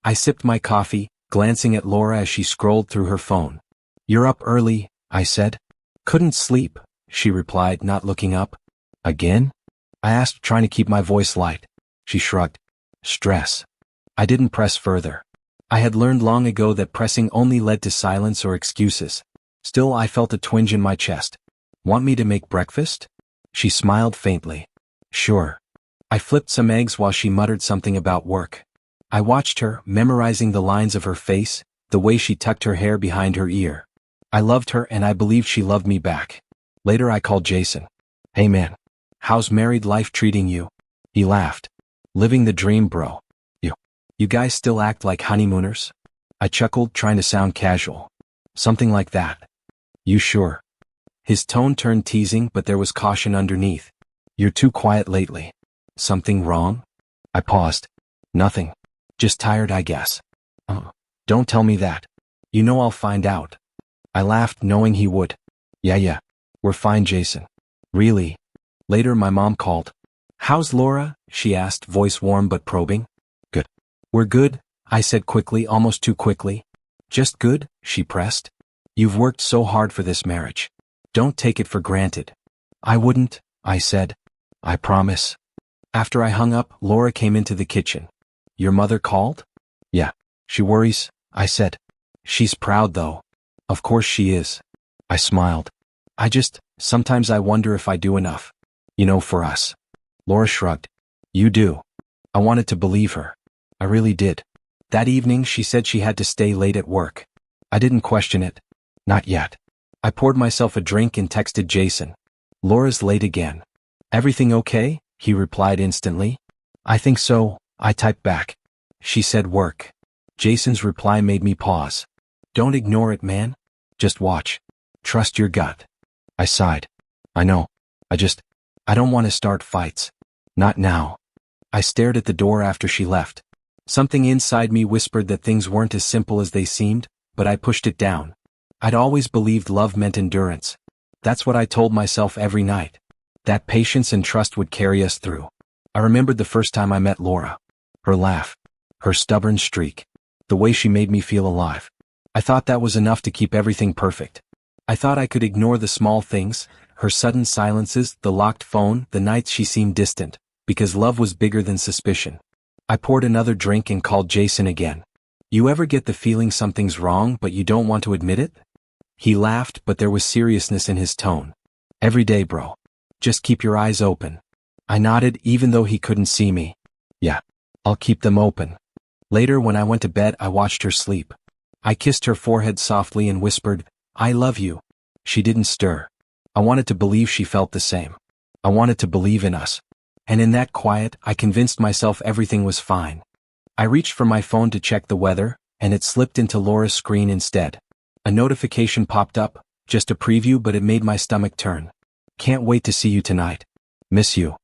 I sipped my coffee, glancing at Laura as she scrolled through her phone. "You're up early," I said. "Couldn't sleep," she replied, not looking up. "Again?" I asked, trying to keep my voice light. She shrugged. "Stress." I didn't press further. I had learned long ago that pressing only led to silence or excuses. Still, I felt a twinge in my chest. "Want me to make breakfast?" She smiled faintly. "Sure." I flipped some eggs while she muttered something about work. I watched her, memorizing the lines of her face, the way she tucked her hair behind her ear. I loved her and I believed she loved me back. Later I called Jason. "Hey man, how's married life treating you?" He laughed. "Living the dream, bro. You guys still act like honeymooners?" I chuckled, trying to sound casual. "Something like that." "You sure?" His tone turned teasing, but there was caution underneath. "You're too quiet lately. Something wrong?" I paused. "Nothing. Just tired, I guess." "Oh, don't tell me that. You know I'll find out." I laughed, knowing he would. Yeah, we're fine, Jason." "Really?" Later my mom called. "How's Laura?" she asked, voice warm but probing. "Good." "We're good," I said quickly, almost too quickly. "Just good," she pressed. "You've worked so hard for this marriage. Don't take it for granted." "I wouldn't," I said. "I promise." After I hung up, Laura came into the kitchen. "Your mother called?" "Yeah. She worries," I said. "She's proud though." "Of course she is." I smiled. Sometimes I wonder if I do enough. For us." Laura shrugged. "You do." I wanted to believe her. I really did. That evening she said she had to stay late at work. I didn't question it. Not yet. I poured myself a drink and texted Jason. "Laura's late again." "Everything okay?" he replied instantly. "I think so," I typed back. She said work. Jason's reply made me pause. "Don't ignore it, man. Just watch. Trust your gut." I sighed. "I know. I don't want to start fights. Not now." I stared at the door after she left. Something inside me whispered that things weren't as simple as they seemed, but I pushed it down. I'd always believed love meant endurance. That's what I told myself every night. That patience and trust would carry us through. I remembered the first time I met Laura. Her laugh. Her stubborn streak. The way she made me feel alive. I thought that was enough to keep everything perfect. I thought I could ignore the small things, her sudden silences, the locked phone, the nights she seemed distant, because love was bigger than suspicion. I poured another drink and called Jason again. "You ever get the feeling something's wrong but you don't want to admit it?" He laughed, but there was seriousness in his tone. "Every day, bro. Just keep your eyes open." I nodded, even though he couldn't see me. "Yeah, I'll keep them open." Later, when I went to bed, I watched her sleep. I kissed her forehead softly and whispered, "I love you." She didn't stir. I wanted to believe she felt the same. I wanted to believe in us. And in that quiet, I convinced myself everything was fine. I reached for my phone to check the weather, and it slipped into Laura's screen instead. A notification popped up, just a preview, but it made my stomach turn. "Can't wait to see you tonight. Miss you."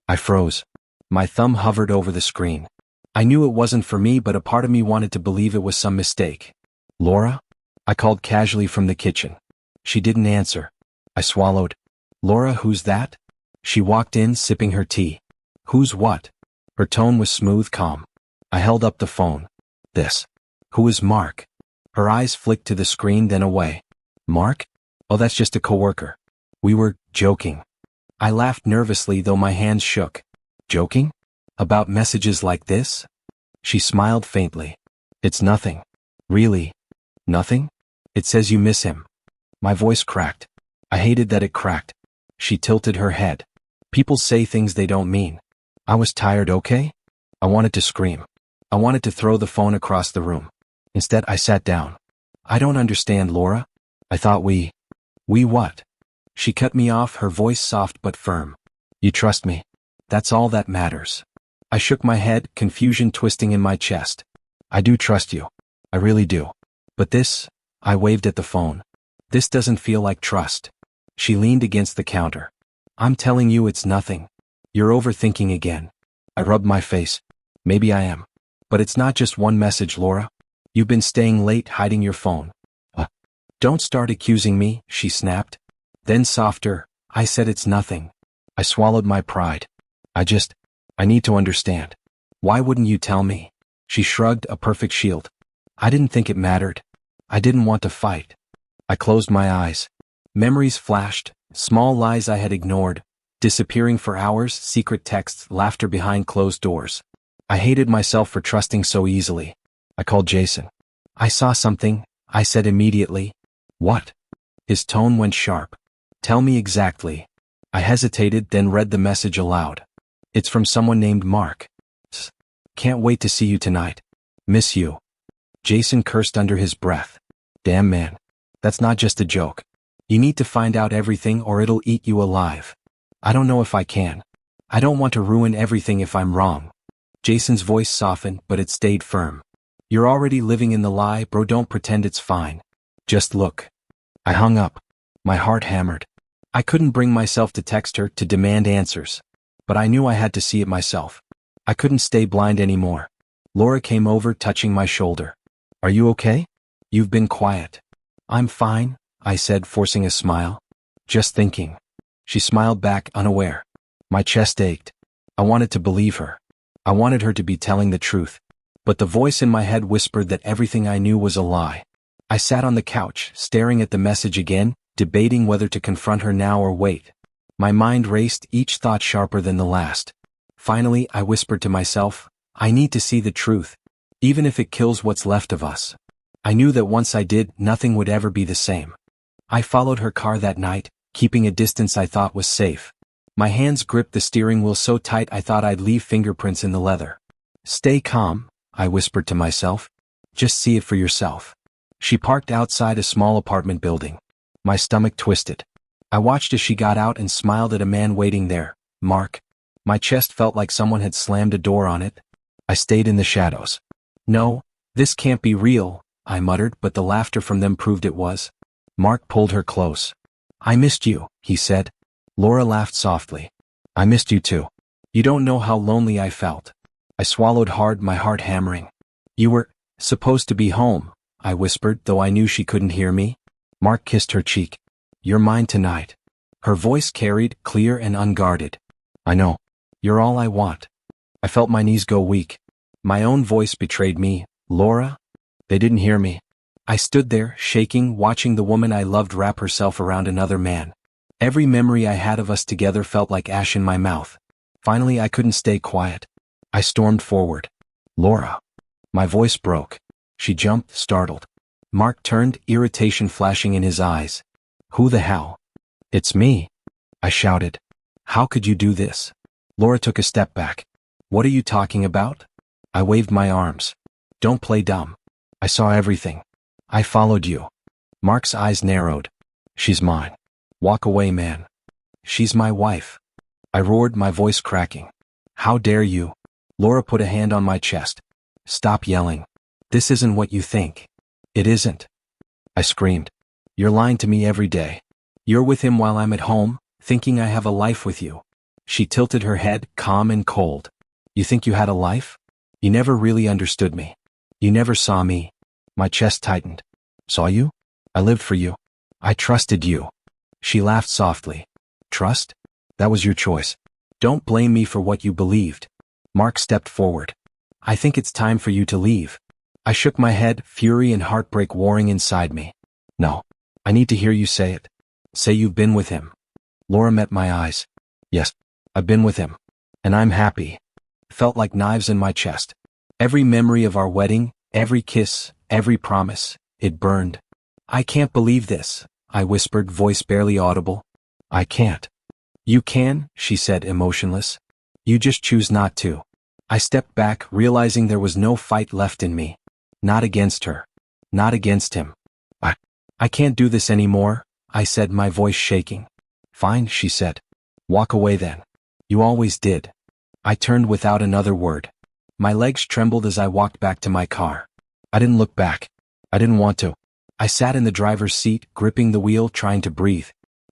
I froze. My thumb hovered over the screen. I knew it wasn't for me, but a part of me wanted to believe it was some mistake. "Laura?" I called casually from the kitchen. She didn't answer. I swallowed. "Laura, who's that?" She walked in, sipping her tea. "Who's what?" Her tone was smooth, calm. I held up the phone. "This. Who is Mark?" Her eyes flicked to the screen, then away. "Mark? Oh, that's just a coworker. We were joking." I laughed nervously, though my hands shook. "Joking? About messages like this?" She smiled faintly. "It's nothing." "Really? Nothing? It says you miss him." My voice cracked. I hated that it cracked. She tilted her head. "People say things they don't mean." I was tired, okay? I wanted to scream. I wanted to throw the phone across the room. Instead, I sat down. "I don't understand, Laura. I thought we what?" She cut me off, her voice soft but firm. "You trust me. That's all that matters." I shook my head, confusion twisting in my chest. "I do trust you. I really do. But this," I waved at the phone. "This doesn't feel like trust." She leaned against the counter. "I'm telling you it's nothing. You're overthinking again." I rubbed my face. "Maybe I am. But it's not just one message, Laura. You've been staying late, hiding your phone." "Don't start accusing me," she snapped. Then softer, I said, "It's nothing." I swallowed my pride. I need to understand. Why wouldn't you tell me?" She shrugged, a perfect shield. I didn't think it mattered. I didn't want to fight. I closed my eyes. Memories flashed, small lies I had ignored, disappearing for hours, secret texts, laughter behind closed doors. I hated myself for trusting so easily. I called Jason. I saw something, I said immediately. What? His tone went sharp. Tell me exactly. I hesitated, then read the message aloud. It's from someone named Mark. Can't wait to see you tonight. Miss you. Jason cursed under his breath. Damn man. That's not just a joke. You need to find out everything or it'll eat you alive. I don't know if I can. I don't want to ruin everything if I'm wrong. Jason's voice softened, but it stayed firm. You're already living in the lie, bro, don't pretend it's fine. Just look. I hung up. My heart hammered. I couldn't bring myself to text her, to demand answers. But I knew I had to see it myself. I couldn't stay blind anymore. Laura came over, touching my shoulder. Are you okay? You've been quiet. I'm fine, I said, forcing a smile. Just thinking. She smiled back, unaware. My chest ached. I wanted to believe her. I wanted her to be telling the truth. But the voice in my head whispered that everything I knew was a lie. I sat on the couch, staring at the message again, debating whether to confront her now or wait. My mind raced, each thought sharper than the last. Finally, I whispered to myself, I need to see the truth, even if it kills what's left of us. I knew that once I did, nothing would ever be the same. I followed her car that night, keeping a distance I thought was safe. My hands gripped the steering wheel so tight I thought I'd leave fingerprints in the leather. Stay calm, I whispered to myself. Just see it for yourself. She parked outside a small apartment building. My stomach twisted. I watched as she got out and smiled at a man waiting there. Mark. My chest felt like someone had slammed a door on it. I stayed in the shadows. No, this can't be real, I muttered, but the laughter from them proved it was. Mark pulled her close. I missed you, he said. Laura laughed softly. I missed you too. You don't know how lonely I felt. I swallowed hard, my heart hammering. You were supposed to be home, I whispered, though I knew she couldn't hear me. Mark kissed her cheek. You're mine tonight. Her voice carried, clear and unguarded. I know. You're all I want. I felt my knees go weak. My own voice betrayed me. Laura? They didn't hear me. I stood there, shaking, watching the woman I loved wrap herself around another man. Every memory I had of us together felt like ash in my mouth. Finally, I couldn't stay quiet. I stormed forward. Laura. My voice broke. She jumped, startled. Mark turned, irritation flashing in his eyes. Who the hell? It's me, I shouted. How could you do this? Laura took a step back. What are you talking about? I waved my arms. Don't play dumb. I saw everything. I followed you. Mark's eyes narrowed. She's mine. Walk away, man. She's my wife. I roared, my voice cracking. How dare you? Laura put a hand on my chest. Stop yelling. This isn't what you think. It isn't. I screamed. You're lying to me every day. You're with him while I'm at home, thinking I have a life with you. She tilted her head, calm and cold. You think you had a life? You never really understood me. You never saw me. My chest tightened. Saw you? I lived for you. I trusted you. She laughed softly. Trust? That was your choice. Don't blame me for what you believed. Mark stepped forward. I think it's time for you to leave. I shook my head, fury and heartbreak warring inside me. No. I need to hear you say it. Say you've been with him. Laura met my eyes. Yes, I've been with him. And I'm happy. Felt like knives in my chest. Every memory of our wedding, every kiss, every promise, it burned. I can't believe this, I whispered, voice barely audible. I can't. You can, she said, emotionless. You just choose not to. I stepped back, realizing there was no fight left in me. Not against her. Not against him. I can't do this anymore, I said, my voice shaking. Fine, she said. Walk away then. You always did. I turned without another word. My legs trembled as I walked back to my car. I didn't look back. I didn't want to. I sat in the driver's seat, gripping the wheel, trying to breathe.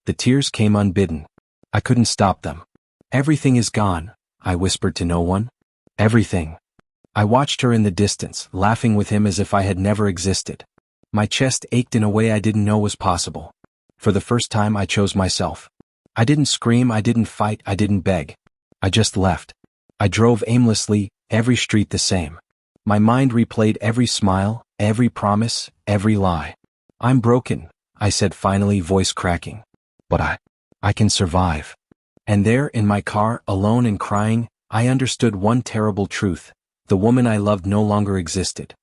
The tears came unbidden. I couldn't stop them. Everything is gone, I whispered to no one. Everything. I watched her in the distance, laughing with him as if I had never existed. My chest ached in a way I didn't know was possible. For the first time, I chose myself. I didn't scream, I didn't fight, I didn't beg. I just left. I drove aimlessly, every street the same. My mind replayed every smile, every promise, every lie. I'm broken, I said finally, voice cracking. But I can survive. And there, in my car, alone and crying, I understood one terrible truth. The woman I loved no longer existed.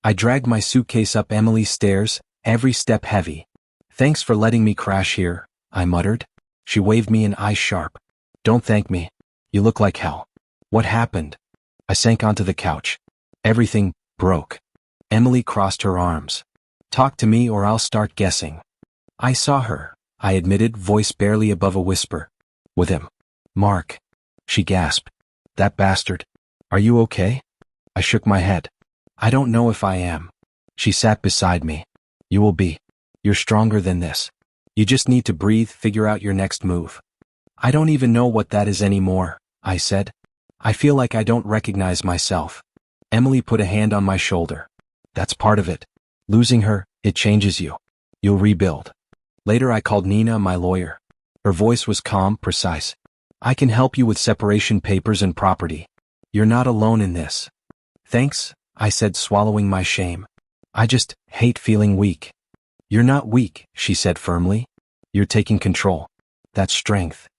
I dragged my suitcase up Emily's stairs, every step heavy. Thanks for letting me crash here, I muttered. She waved me, an eye sharp. Don't thank me. You look like hell. What happened? I sank onto the couch. Everything broke. Emily crossed her arms. Talk to me or I'll start guessing. I saw her, I admitted, voice barely above a whisper. With him. Mark. She gasped. That bastard. Are you okay? I shook my head. I don't know if I am. She sat beside me. You will be. You're stronger than this. You just need to breathe, figure out your next move. I don't even know what that is anymore, I said. I feel like I don't recognize myself. Emily put a hand on my shoulder. That's part of it. Losing her, it changes you. You'll rebuild. Later I called Nina, my lawyer. Her voice was calm, precise. I can help you with separation papers and property. You're not alone in this. Thanks, I said, swallowing my shame. I just hate feeling weak. You're not weak, she said firmly. You're taking control. That's strength.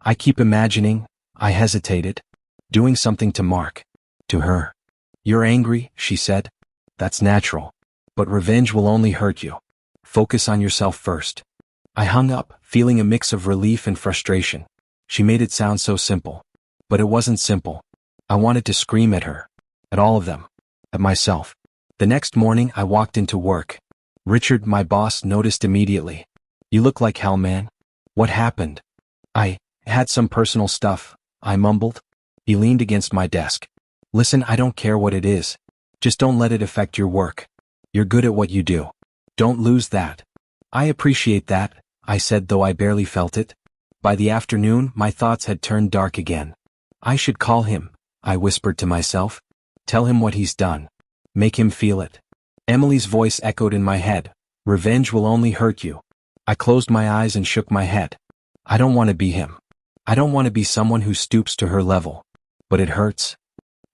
I keep imagining, I hesitated, doing something to Mark. To her. You're angry, she said. That's natural. But revenge will only hurt you. Focus on yourself first. I hung up, feeling a mix of relief and frustration. She made it sound so simple. But it wasn't simple. I wanted to scream at her. At all of them. At myself. The next morning I walked into work. Richard, my boss, noticed immediately. You look like hell, man. What happened? I had some personal stuff, I mumbled. He leaned against my desk. Listen, I don't care what it is. Just don't let it affect your work. You're good at what you do. Don't lose that. I appreciate that, I said, though I barely felt it. By the afternoon, my thoughts had turned dark again. I should call him, I whispered to myself. Tell him what he's done. Make him feel it. Emily's voice echoed in my head. Revenge will only hurt you. I closed my eyes and shook my head. I don't want to be him. I don't want to be someone who stoops to her level. But it hurts.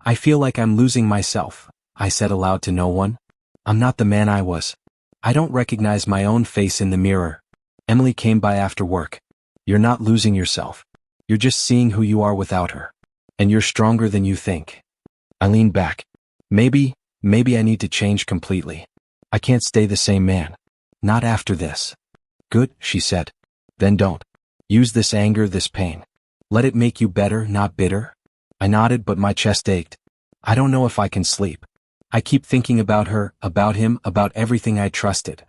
I feel like I'm losing myself, I said aloud to no one. I'm not the man I was. I don't recognize my own face in the mirror. Emily came by after work. You're not losing yourself. You're just seeing who you are without her. And you're stronger than you think. I leaned back. Maybe I need to change completely. I can't stay the same man. Not after this. Good, she said. Then don't. Use this anger, this pain. Let it make you better, not bitter. I nodded, but my chest ached. I don't know if I can sleep. I keep thinking about her, about him, about everything I trusted.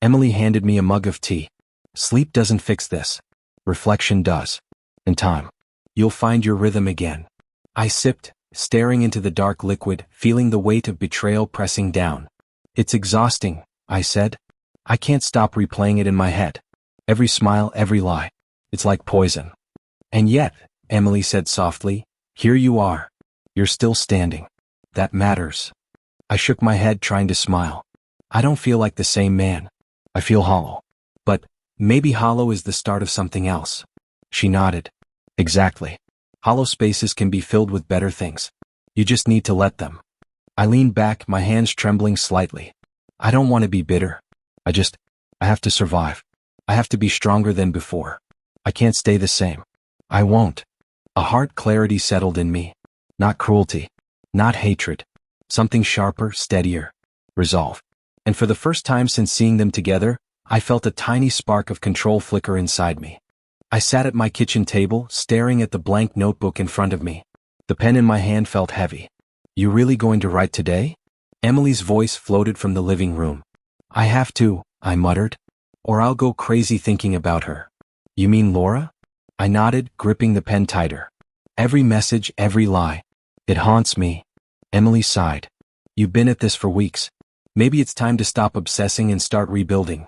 Emily handed me a mug of tea. Sleep doesn't fix this. Reflection does. In time. You'll find your rhythm again. I sipped, staring into the dark liquid, feeling the weight of betrayal pressing down. It's exhausting, I said. I can't stop replaying it in my head. Every smile, every lie. It's like poison. And yet, Emily said softly, here you are. You're still standing. That matters. I shook my head, trying to smile. I don't feel like the same man. I feel hollow. But maybe hollow is the start of something else. She nodded. Exactly. Hollow spaces can be filled with better things. You just need to let them. I leaned back, my hands trembling slightly. I don't want to be bitter. I have to survive. I have to be stronger than before. I can't stay the same. I won't. A heart clarity settled in me. Not cruelty. Not hatred. Something sharper, steadier. Resolve. And for the first time since seeing them together, I felt a tiny spark of control flicker inside me. I sat at my kitchen table, staring at the blank notebook in front of me. The pen in my hand felt heavy. You really going to write today? Emily's voice floated from the living room. I have to, I muttered. Or I'll go crazy thinking about her. You mean Laura? I nodded, gripping the pen tighter. Every message, every lie. It haunts me. Emily sighed. You've been at this for weeks. Maybe it's time to stop obsessing and start rebuilding.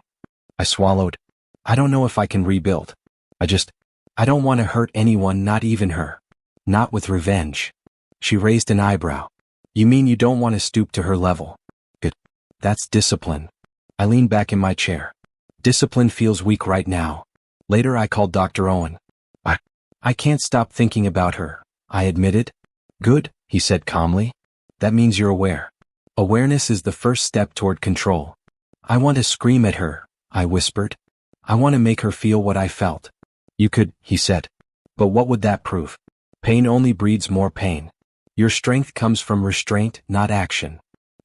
I swallowed. I don't know if I can rebuild. I don't want to hurt anyone, not even her. Not with revenge. She raised an eyebrow. You mean you don't want to stoop to her level? Good. That's discipline. I leaned back in my chair. Discipline feels weak right now. Later I called Dr. Owen. I can't stop thinking about her, I admitted. Good, he said calmly. That means you're aware. Awareness is the first step toward control. I want to scream at her, I whispered. I want to make her feel what I felt. You could, he said. But what would that prove? Pain only breeds more pain. Your strength comes from restraint, not action.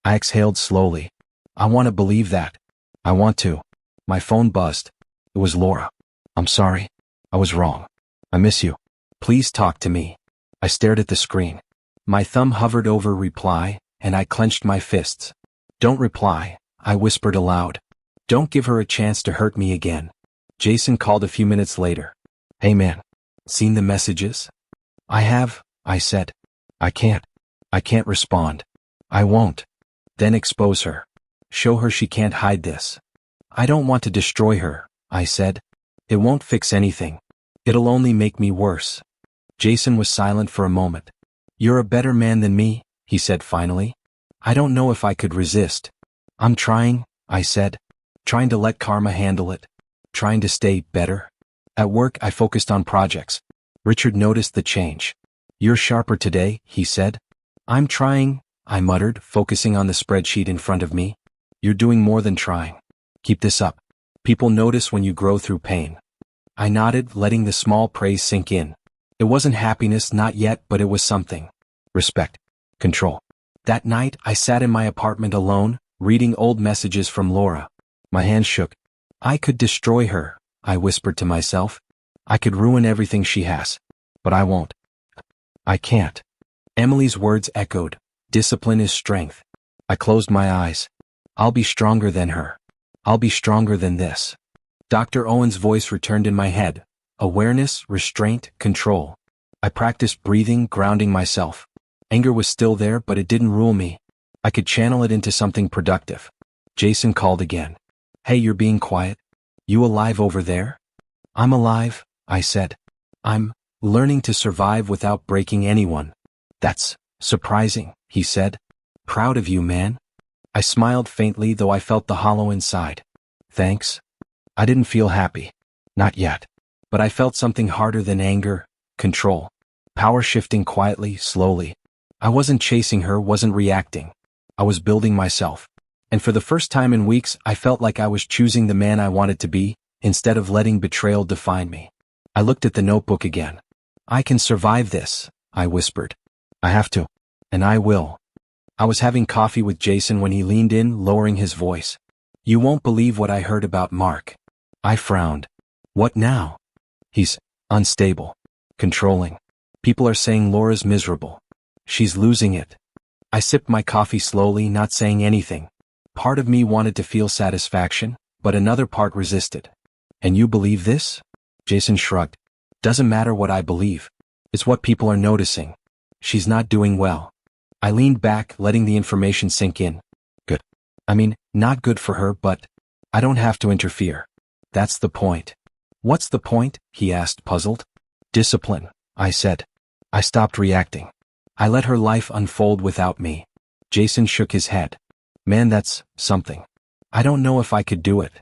I exhaled slowly. I want to believe that. I want to. My phone buzzed. It was Laura. I'm sorry. I was wrong. I miss you. Please talk to me. I stared at the screen. My thumb hovered over reply, and I clenched my fists. Don't reply, I whispered aloud. Don't give her a chance to hurt me again. Jason called a few minutes later. Hey man, seen the messages? I have, I said. I can't respond. I won't. Then expose her. Show her she can't hide this. I don't want to destroy her, I said. It won't fix anything. It'll only make me worse. Jason was silent for a moment. You're a better man than me, he said finally. I don't know if I could resist. I'm trying, I said. Trying to let karma handle it. Trying to stay better. At work, I focused on projects. Richard noticed the change. You're sharper today, he said. I'm trying, I muttered, focusing on the spreadsheet in front of me. You're doing more than trying. Keep this up. People notice when you grow through pain. I nodded, letting the small praise sink in. It wasn't happiness, not yet, but it was something. Respect. Control. That night, I sat in my apartment alone, reading old messages from Laura. My hands shook. I could destroy her, I whispered to myself. I could ruin everything she has. But I won't. I can't. Emily's words echoed. Discipline is strength. I closed my eyes. I'll be stronger than her. I'll be stronger than this. Dr. Owen's voice returned in my head. Awareness, restraint, control. I practiced breathing, grounding myself. Anger was still there, but it didn't rule me. I could channel it into something productive. Jason called again. Hey, you're being quiet. You alive over there? I'm alive, I said. I'm learning to survive without breaking anyone. That's surprising, he said. Proud of you, man. I smiled faintly, though I felt the hollow inside. Thanks. I didn't feel happy. Not yet. But I felt something harder than anger, control. Power shifting quietly, slowly. I wasn't chasing her, wasn't reacting. I was building myself. And for the first time in weeks, I felt like I was choosing the man I wanted to be, instead of letting betrayal define me. I looked at the notebook again. I can survive this, I whispered. I have to. And I will. I was having coffee with Jason when he leaned in, lowering his voice. You won't believe what I heard about Mark. I frowned. What now? He's unstable. Controlling. People are saying Laura's miserable. She's losing it. I sipped my coffee slowly, not saying anything. Part of me wanted to feel satisfaction, but another part resisted. And you believe this? Jason shrugged. Doesn't matter what I believe. It's what people are noticing. She's not doing well. I leaned back, letting the information sink in. Good. I mean, not good for her, but I don't have to interfere. That's the point. What's the point? He asked, puzzled. Discipline, I said. I stopped reacting. I let her life unfold without me. Jason shook his head. Man, that's something. I don't know if I could do it.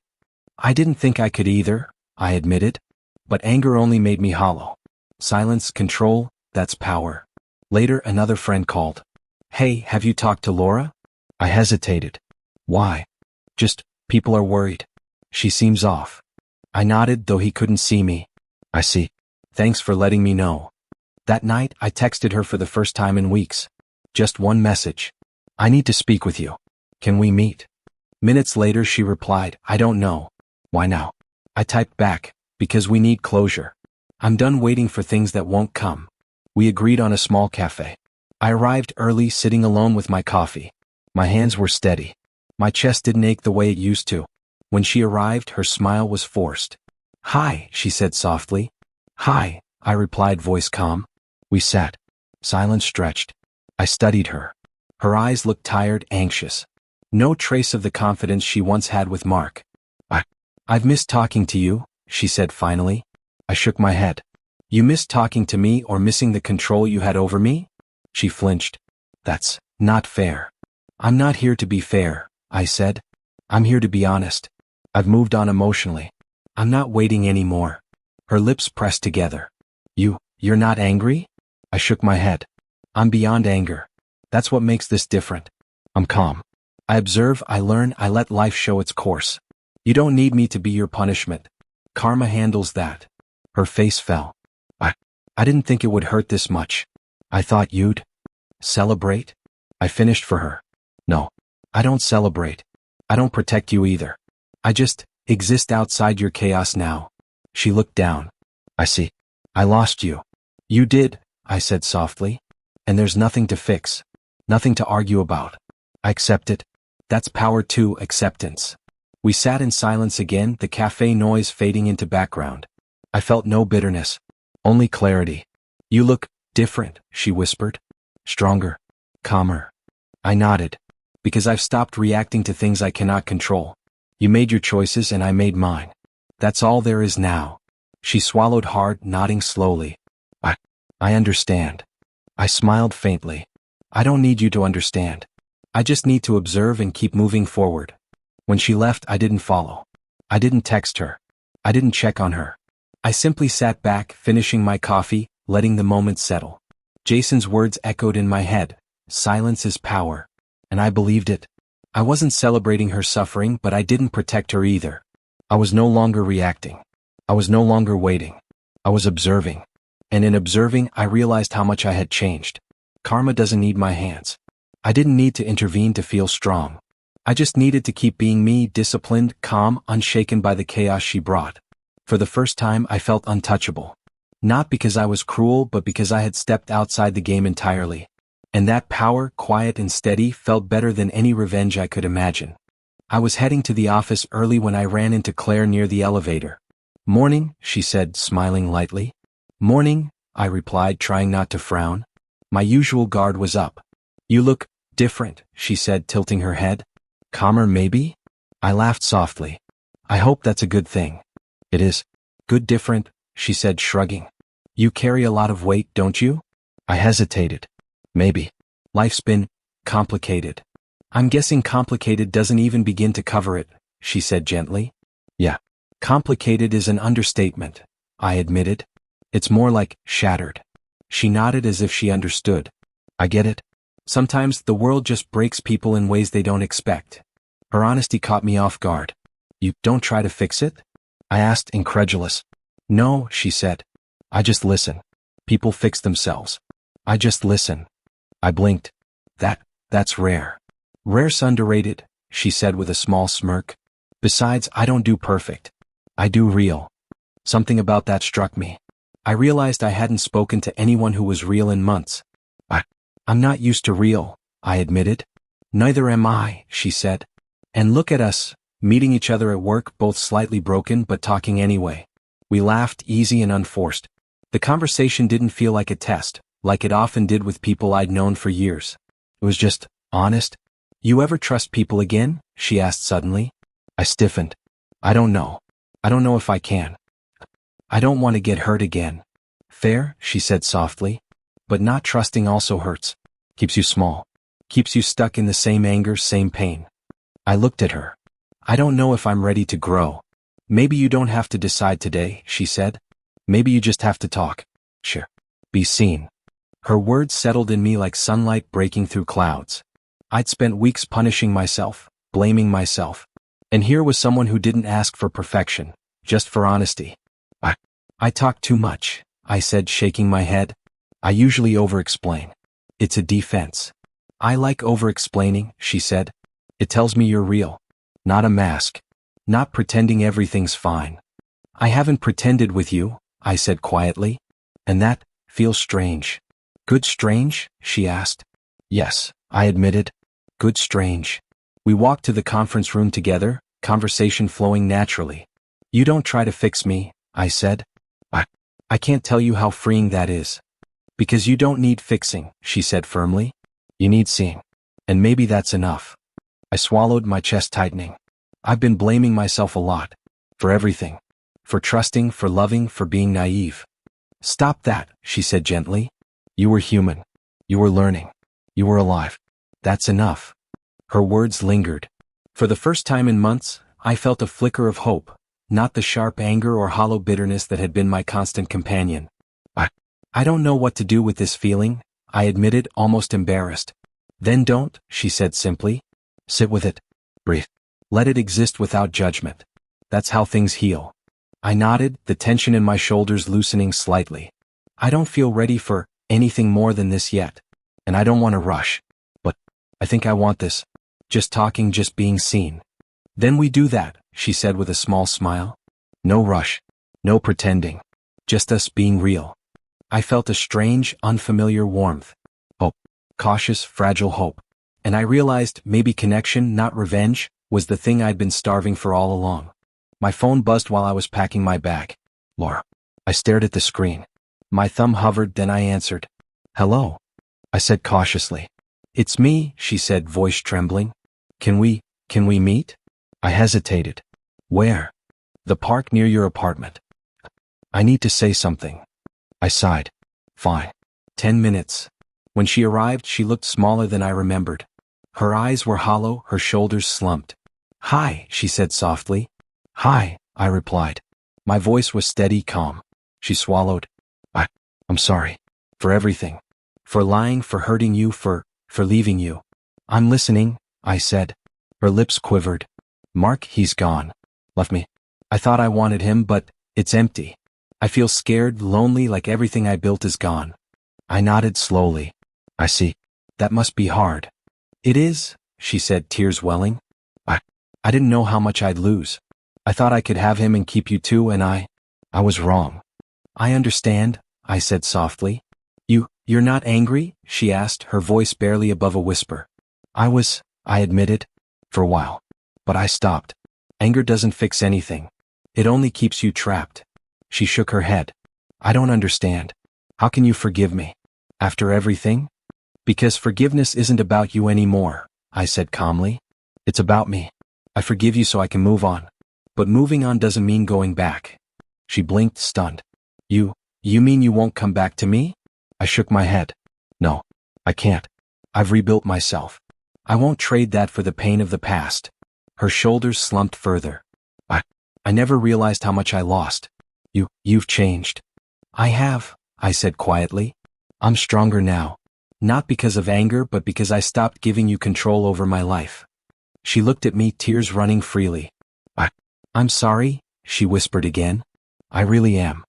I didn't think I could either, I admitted. But anger only made me hollow. Silence, control, that's power. Later, another friend called. Hey, have you talked to Laura? I hesitated. Why? Just, people are worried. She seems off. I nodded, though he couldn't see me. I see. Thanks for letting me know. That night, I texted her for the first time in weeks. Just one message. I need to speak with you. Can we meet? Minutes later, she replied, I don't know. Why now? I typed back, because we need closure. I'm done waiting for things that won't come. We agreed on a small cafe. I arrived early, sitting alone with my coffee. My hands were steady. My chest didn't ache the way it used to. When she arrived, her smile was forced. Hi, she said softly. Hi, I replied, voice calm. We sat. Silence stretched. I studied her. Her eyes looked tired, anxious. No trace of the confidence she once had with Mark. I've missed talking to you, she said finally. I shook my head. You missed talking to me or missing the control you had over me? She flinched. That's not fair. I'm not here to be fair, I said. I'm here to be honest. I've moved on emotionally. I'm not waiting anymore. Her lips pressed together. You're not angry? I shook my head. I'm beyond anger. That's what makes this different. I'm calm. I observe, I learn, I let life show its course. You don't need me to be your punishment. Karma handles that. Her face fell. I didn't think it would hurt this much. I thought you'd celebrate? I finished for her. No, I don't celebrate. I don't protect you either. I just exist outside your chaos now. She looked down. I see. I lost you. You did, I said softly. And there's nothing to fix. Nothing to argue about. I accept it. That's power too, acceptance. We sat in silence again, the cafe noise fading into background. I felt no bitterness. Only clarity. You look different, she whispered. Stronger. Calmer. I nodded. Because I've stopped reacting to things I cannot control. You made your choices and I made mine. That's all there is now. She swallowed hard, nodding slowly. I understand. I smiled faintly. I don't need you to understand. I just need to observe and keep moving forward. When she left, I didn't follow. I didn't text her. I didn't check on her. I simply sat back, finishing my coffee, letting the moment settle. Jason's words echoed in my head. Silence is power. And I believed it. I wasn't celebrating her suffering, but I didn't protect her either. I was no longer reacting. I was no longer waiting. I was observing. And in observing, I realized how much I had changed. Karma doesn't need my hands. I didn't need to intervene to feel strong. I just needed to keep being me, disciplined, calm, unshaken by the chaos she brought. For the first time, I felt untouchable. Not because I was cruel, but because I had stepped outside the game entirely. And that power, quiet and steady, felt better than any revenge I could imagine. I was heading to the office early when I ran into Claire near the elevator. Morning, she said, smiling lightly. Morning, I replied, trying not to frown. My usual guard was up. You look different, she said, tilting her head. Calmer, maybe? I laughed softly. I hope that's a good thing. It is. Good different, she said, shrugging. You carry a lot of weight, don't you? I hesitated. Maybe. Life's been complicated. I'm guessing complicated doesn't even begin to cover it, she said gently. Yeah. Complicated is an understatement, I admitted. It's more like shattered. She nodded as if she understood. I get it. Sometimes the world just breaks people in ways they don't expect. Her honesty caught me off guard. You don't try to fix it? I asked, incredulous. No, she said. I just listen. People fix themselves. I just listen. I blinked. That's rare. Rare's underrated, she said with a small smirk. Besides, I don't do perfect. I do real. Something about that struck me. I realized I hadn't spoken to anyone who was real in months. I'm not used to real, I admitted. Neither am I, she said. And look at us, meeting each other at work, both slightly broken but talking anyway. We laughed, easy and unforced. The conversation didn't feel like a test, like it often did with people I'd known for years. It was just honest. You ever trust people again? She asked suddenly. I stiffened. I don't know. I don't know if I can. I don't want to get hurt again. Fair, she said softly. But not trusting also hurts. Keeps you small. Keeps you stuck in the same anger, same pain. I looked at her. I don't know if I'm ready to grow. Maybe you don't have to decide today, she said. Maybe you just have to talk. Sure. Be seen. Her words settled in me like sunlight breaking through clouds. I'd spent weeks punishing myself, blaming myself. And here was someone who didn't ask for perfection, just for honesty. I talk too much, I said, shaking my head. I usually over-explain. It's a defense. I like over-explaining, she said. It tells me you're real. Not a mask. Not pretending everything's fine. I haven't pretended with you, I said quietly. And that feels strange. Good strange? She asked. Yes, I admitted. Good strange. We walked to the conference room together, conversation flowing naturally. You don't try to fix me, I said. I can't tell you how freeing that is. Because you don't need fixing, she said firmly. You need seeing. And maybe that's enough. I swallowed, my chest tightening. I've been blaming myself a lot. For everything. For trusting, for loving, for being naive. Stop that, she said gently. You were human. You were learning. You were alive. That's enough. Her words lingered. For the first time in months, I felt a flicker of hope, not the sharp anger or hollow bitterness that had been my constant companion. I don't know what to do with this feeling, I admitted, almost embarrassed. Then don't, she said simply. Sit with it. Breathe. Let it exist without judgment. That's how things heal. I nodded, the tension in my shoulders loosening slightly. I don't feel ready for anything more than this yet. And I don't want to rush. But I think I want this. Just talking, just being seen. Then we do that, she said with a small smile. No rush. No pretending. Just us being real. I felt a strange, unfamiliar warmth. Hope. Cautious, fragile hope. And I realized maybe connection, not revenge, was the thing I'd been starving for all along. My phone buzzed while I was packing my bag. Laura. I stared at the screen. My thumb hovered, then I answered. Hello. I said cautiously. It's me, she said, voice trembling. Can we meet? I hesitated. Where? The park near your apartment. I need to say something. I sighed. Fine. 10 minutes. When she arrived, she looked smaller than I remembered. Her eyes were hollow, her shoulders slumped. Hi, she said softly. Hi, I replied. My voice was steady, calm. She swallowed. I'm sorry. For everything. For lying, for hurting you, for leaving you. I'm listening, I said. Her lips quivered. Mark, he's gone. Left me. I thought I wanted him, but it's empty. I feel scared, lonely, like everything I built is gone. I nodded slowly. I see. That must be hard. It is, she said, tears welling. I didn't know how much I'd lose. I thought I could have him and keep you too, and I was wrong. I understand, I said softly. You're not angry? She asked, her voice barely above a whisper. I admitted, for a while. But I stopped. Anger doesn't fix anything. It only keeps you trapped. She shook her head. I don't understand. How can you forgive me? After everything? Because forgiveness isn't about you anymore, I said calmly. It's about me. I forgive you so I can move on. But moving on doesn't mean going back. She blinked, stunned. You mean you won't come back to me? I shook my head. No, I can't. I've rebuilt myself. I won't trade that for the pain of the past. Her shoulders slumped further. I never realized how much I lost. You've changed. I have, I said quietly. I'm stronger now. Not because of anger, but because I stopped giving you control over my life. She looked at me, tears running freely. I'm sorry, she whispered again. I really am.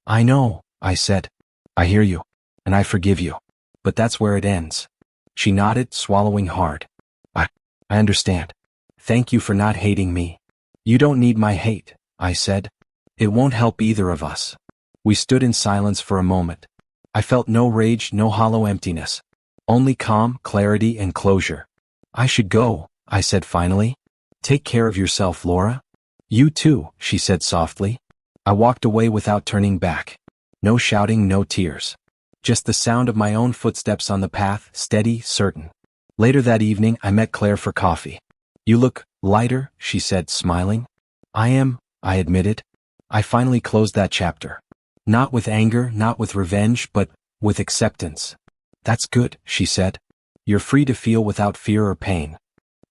I know, I said. I hear you. And I forgive you. But that's where it ends. She nodded, swallowing hard. I understand. Thank you for not hating me. You don't need my hate, I said. It won't help either of us. We stood in silence for a moment. I felt no rage, no hollow emptiness. Only calm, clarity, and closure. I should go, I said finally. Take care of yourself, Laura. You too, she said softly. I walked away without turning back. No shouting, no tears. Just the sound of my own footsteps on the path, steady, certain. Later that evening, I met Claire for coffee. You look lighter, she said, smiling. I am, I admitted. I finally closed that chapter. Not with anger, not with revenge, but with acceptance. That's good, she said. You're free to feel without fear or pain.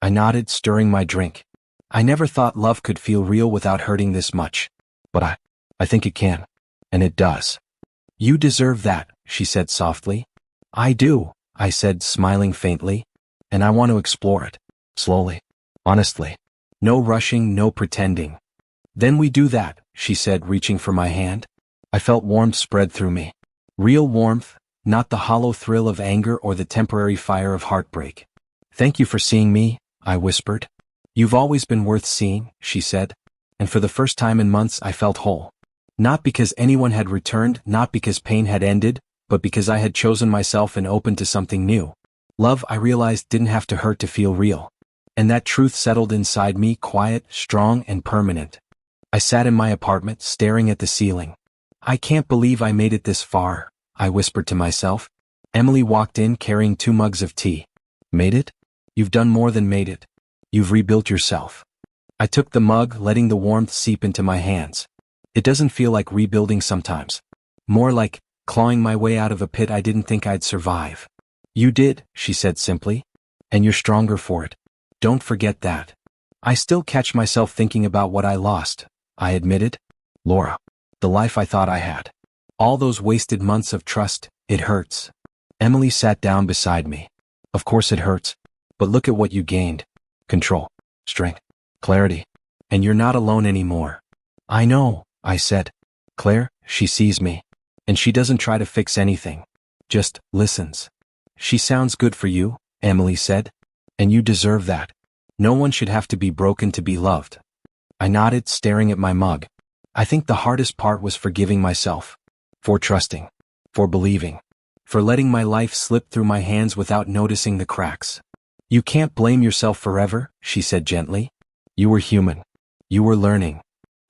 I nodded, stirring my drink. I never thought love could feel real without hurting this much. But I think it can. And it does. You deserve that, she said softly. I do, I said, smiling faintly. And I want to explore it. Slowly. Honestly. No rushing, no pretending. Then we do that, she said, reaching for my hand. I felt warmth spread through me. Real warmth, not the hollow thrill of anger or the temporary fire of heartbreak. Thank you for seeing me, I whispered. You've always been worth seeing, she said. And for the first time in months I felt whole. Not because anyone had returned, not because pain had ended, but because I had chosen myself and opened to something new. Love, I realized, didn't have to hurt to feel real. And that truth settled inside me, quiet, strong, and permanent. I sat in my apartment, staring at the ceiling. I can't believe I made it this far, I whispered to myself. Emily walked in carrying 2 mugs of tea. Made it? You've done more than made it. You've rebuilt yourself. I took the mug, letting the warmth seep into my hands. It doesn't feel like rebuilding sometimes. More like clawing my way out of a pit I didn't think I'd survive. You did, she said simply. And you're stronger for it. Don't forget that. I still catch myself thinking about what I lost, I admitted. Laura. The life I thought I had. All those wasted months of trust, it hurts. Emily sat down beside me. Of course it hurts. But look at what you gained. Control. Strength. Clarity. And you're not alone anymore. I know, I said. Claire, she sees me. And she doesn't try to fix anything. Just listens. She sounds good for you, Emily said. And you deserve that. No one should have to be broken to be loved. I nodded, staring at my mug. I think the hardest part was forgiving myself. For trusting. For believing. For letting my life slip through my hands without noticing the cracks. You can't blame yourself forever, she said gently. You were human. You were learning.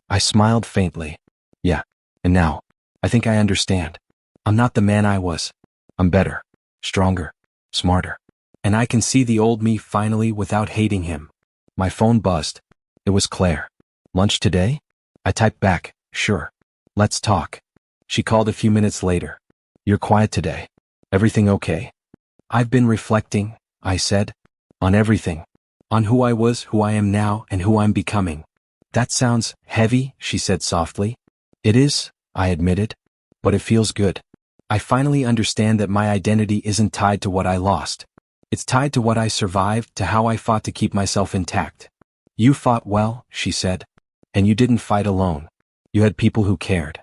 I smiled faintly. Yeah. And now, I think I understand. I'm not the man I was. I'm better. Stronger. Smarter. And I can see the old me finally without hating him. My phone buzzed. It was Claire. Lunch today? I typed back, sure. Let's talk. She called a few minutes later. You're quiet today. Everything okay? I've been reflecting, I said. On everything. On who I was, who I am now, and who I'm becoming. That sounds heavy, she said softly. It is, I admitted. But it feels good. I finally understand that my identity isn't tied to what I lost. It's tied to what I survived, to how I fought to keep myself intact. You fought well, she said. And you didn't fight alone. You had people who cared.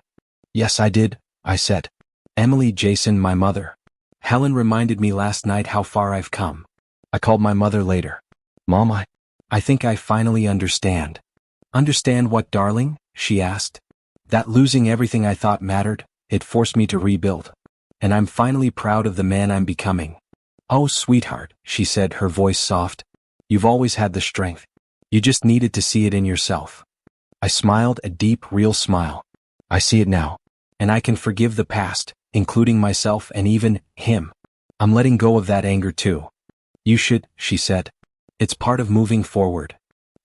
Yes, I did, I said. Emily, Jason, my mother. Helen reminded me last night how far I've come. I called my mother later. Mom, I think I finally understand. Understand what, darling? She asked. That losing everything I thought mattered, it forced me to rebuild. And I'm finally proud of the man I'm becoming. Oh, sweetheart, she said, her voice soft. You've always had the strength. You just needed to see it in yourself. I smiled, a deep, real smile. I see it now. And I can forgive the past, including myself and even him. I'm letting go of that anger too. You should, she said. It's part of moving forward.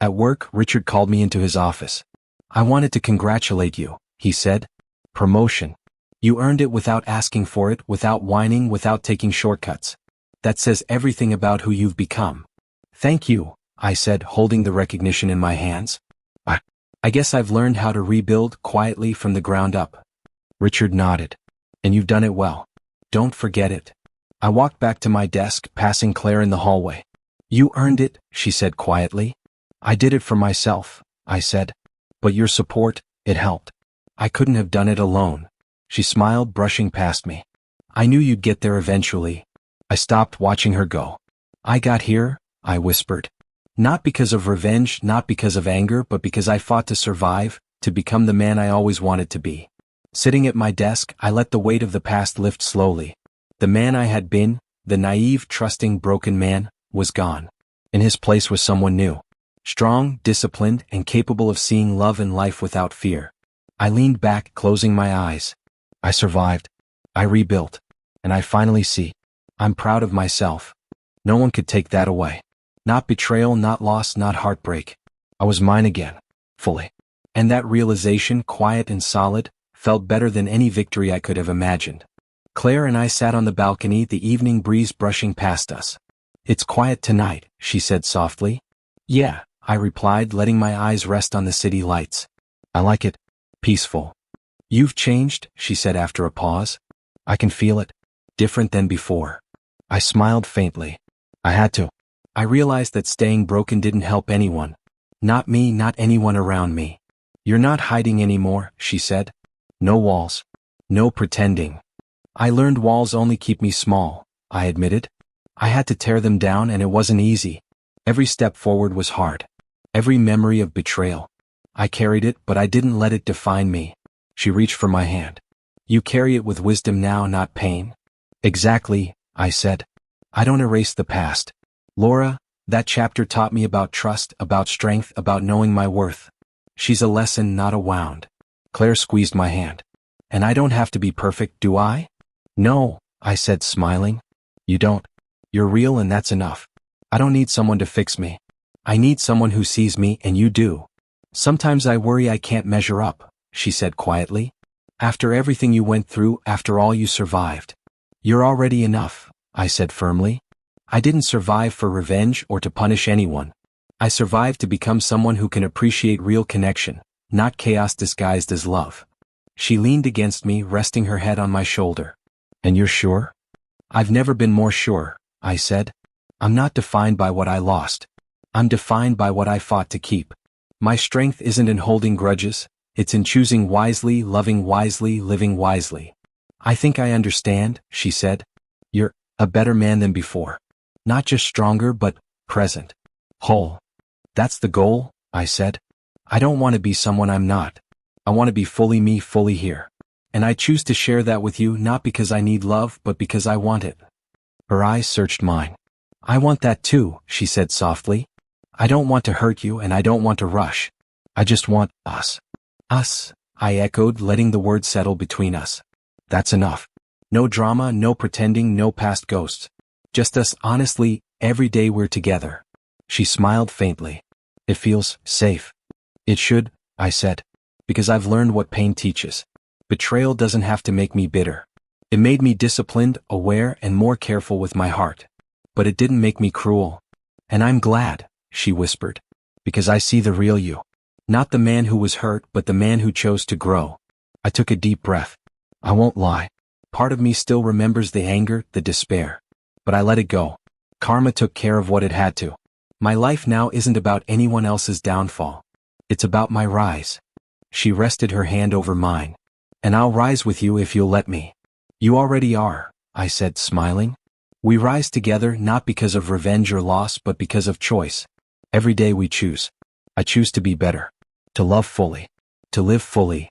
At work, Richard called me into his office. I wanted to congratulate you, he said. Promotion. You earned it without asking for it, without whining, without taking shortcuts. That says everything about who you've become. Thank you, I said, holding the recognition in my hands. I guess I've learned how to rebuild quietly from the ground up. Richard nodded. And you've done it well. Don't forget it. I walked back to my desk, passing Claire in the hallway. You earned it, she said quietly. I did it for myself, I said. But your support, it helped. I couldn't have done it alone. She smiled, brushing past me. I knew you'd get there eventually. I stopped watching her go. I got here, I whispered. Not because of revenge, not because of anger, but because I fought to survive, to become the man I always wanted to be. Sitting at my desk, I let the weight of the past lift slowly. The man I had been, the naive, trusting, broken man, was gone. In his place was someone new. Strong, disciplined, and capable of seeing love and life without fear. I leaned back, closing my eyes. I survived. I rebuilt. And I finally see. I'm proud of myself. No one could take that away. Not betrayal, not loss, not heartbreak. I was mine again. Fully. And that realization, quiet and solid, felt better than any victory I could have imagined. Claire and I sat on the balcony, the evening breeze brushing past us. It's quiet tonight, she said softly. Yeah, I replied, letting my eyes rest on the city lights. I like it. Peaceful. You've changed, she said after a pause. I can feel it. Different than before. I smiled faintly. I had to. I realized that staying broken didn't help anyone. Not me, not anyone around me. You're not hiding anymore, she said. No walls. No pretending. I learned walls only keep me small, I admitted. I had to tear them down, and it wasn't easy. Every step forward was hard. Every memory of betrayal. I carried it, but I didn't let it define me. She reached for my hand. You carry it with wisdom now, not pain. Exactly, I said. I don't erase the past. Laura, that chapter taught me about trust, about strength, about knowing my worth. She's a lesson, not a wound. Claire squeezed my hand. And I don't have to be perfect, do I? No, I said, smiling. You don't. You're real, and that's enough. I don't need someone to fix me. I need someone who sees me, and you do. Sometimes I worry I can't measure up, she said quietly. After everything you went through, after all you survived. You're already enough, I said firmly. I didn't survive for revenge or to punish anyone. I survived to become someone who can appreciate real connection, not chaos disguised as love. She leaned against me, resting her head on my shoulder. And you're sure? I've never been more sure, I said. I'm not defined by what I lost. I'm defined by what I fought to keep. My strength isn't in holding grudges, it's in choosing wisely, loving wisely, living wisely. I think I understand, she said. You're a better man than before. Not just stronger but present. Whole. That's the goal, I said. I don't want to be someone I'm not. I want to be fully me, fully here. And I choose to share that with you not because I need love but because I want it. Her eyes searched mine. I want that too, she said softly. I don't want to hurt you and I don't want to rush. I just want us. Us, I echoed, letting the word settle between us. That's enough. No drama, no pretending, no past ghosts. Just us honestly, every day we're together. She smiled faintly. It feels safe. It should, I said. Because I've learned what pain teaches. Betrayal doesn't have to make me bitter. It made me disciplined, aware, and more careful with my heart. But it didn't make me cruel. And I'm glad, she whispered. Because I see the real you. Not the man who was hurt, but the man who chose to grow. I took a deep breath. I won't lie. Part of me still remembers the anger, the despair. But I let it go. Karma took care of what it had to. My life now isn't about anyone else's downfall. It's about my rise. She rested her hand over mine. And I'll rise with you if you'll let me. You already are, I said, smiling. We rise together not because of revenge or loss but because of choice. Every day we choose. I choose to be better. To love fully. To live fully.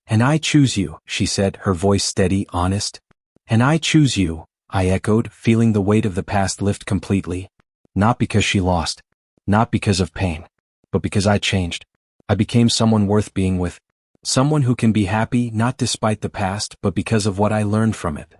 And I choose you, she said, her voice steady, honest. And I choose you, I echoed, feeling the weight of the past lift completely. Not because she lost. Not because of pain. But because I changed. I became someone worth being with. Someone who can be happy not despite the past but because of what I learned from it.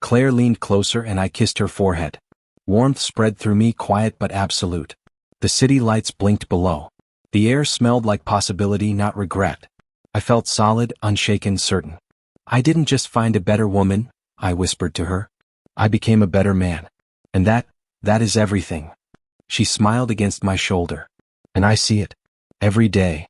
Claire leaned closer and I kissed her forehead. Warmth spread through me, quiet but absolute. The city lights blinked below. The air smelled like possibility, not regret. I felt solid, unshaken, certain. I didn't just find a better woman, I whispered to her. I became a better man. And that is everything. She smiled against my shoulder. And I see it. Every day.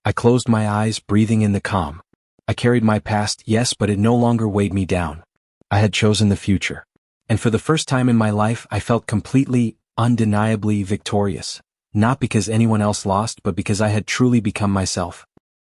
I closed my eyes, breathing in the calm. I carried my past, yes, but it no longer weighed me down. I had chosen the future. And for the first time in my life, I felt completely, undeniably victorious. Not because anyone else lost, but because I had truly become myself.